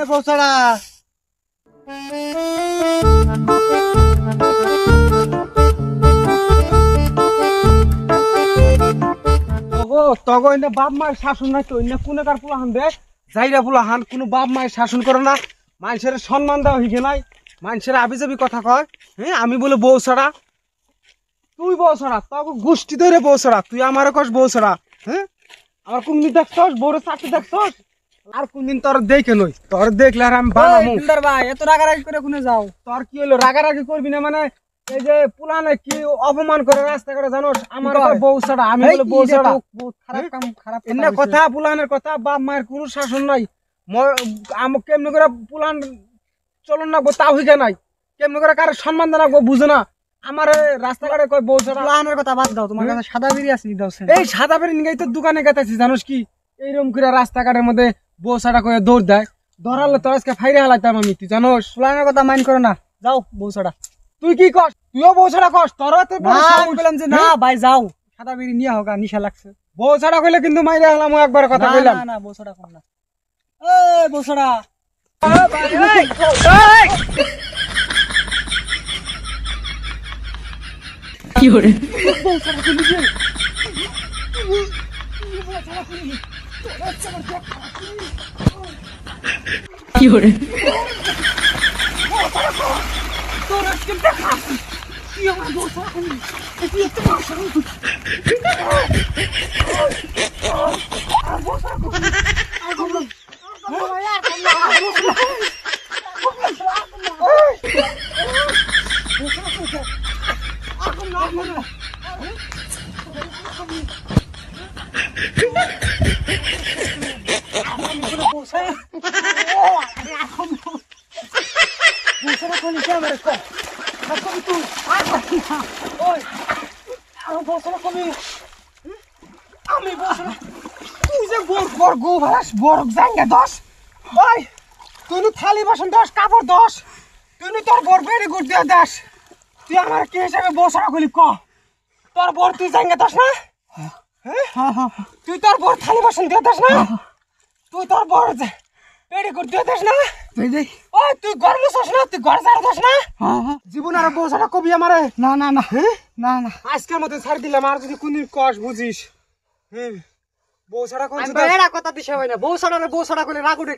বৌছড়া তখন বাপ মায়ের শাসন নাই তো কোনকার পোলাহান দেখ যাইরা পোলাহান কোনো বাপ মায়ের শাসন করে না মানুষের সম্মান দেওয়া হইগে নাই মানুষের আবিজাবি কথা কয় হ্যাঁ আমি বলে বউ ছাড়া তুই বউ ছাড়া তখন গোষ্ঠী ধরে বউ ছাড়া তুই আমারও কস বউ ছাড়া হ্যাঁ আমার কোনদিন দেখছস বউরে চাকরি দেখছস আর কোনদিন তোর দেখে নই তোর দেখলে আর আমি বানামু ভাই এত রাগারাগি করে কোনে যাও তোর কি হলো রাগারাগি করবি না মানে এই যে পুলানে কি অপমান করে রাস্তাঘাটে জানোস আমার বউ ছাড়া আমি বলে বউ ছাড়া খারাপ কাম খারাপ এমনি কথা পুলানের কথা বাপ মায়ের কোনো শাসন নাই আমাকে কেমনি করে পুলান চলন না তাও হইগে নাই কেমনি করে কারো সম্মান জানাবো বুঝে না আমার রাস্তাঘাটে কয় বউ ছাড়া পুলানের কথা বাদ দাও তোমার কাছে সাদা বিড়ি আছে দাও এই সাদা বেরি নিয়ে তো দোকানে গেতেছি জানোস কি এইরকম করে রাস্তাঘাটের মধ্যে বউ ছাড়া করে দৌড় দেয় ধরালে তোর আজকে ফাইরে হালাইতাম আমি তুই জানোস পুলানের কথা মাইন্ড করো না যাও বউ ছাড়া তুই কি কস তুইও বউ ছাড়া কস তোর বললাম যে না ভাই যাও সাদা বিড়ি নিয়ে হোক নিশা লাগছে বউ ছাড়া কইলে কিন্তু মাইরে হলাম একবার কথা কইলাম না বউ ছাড়া কোন না এই বউ ছাড়া কি করে কি করে তুই থালি বাসন দশ কাপড় দশ তুই তোর বর বেড়ে গুড় দিয়ে দাস তুই আমার কি হিসাবে বসারা করলি ক তোর বর তুই জাঙ্গা দাস না তুই তোর বর থালি বাসন দিয়ে দাস না তুই তোর বর বেড়ে গুড় দিয়ে দাস না ওই তুই ঘর মুছস না তুই ঘর ঝাড় দাস না জীবন আর বসারা কবি আমারে না না না না না আজকের মধ্যে ছাড় দিলাম আর যদি কোনদিন কস বুঝিস বউ ছাড়া কোন কথা দিশা হয় না বউ ছাড়া করে রাগ উঠে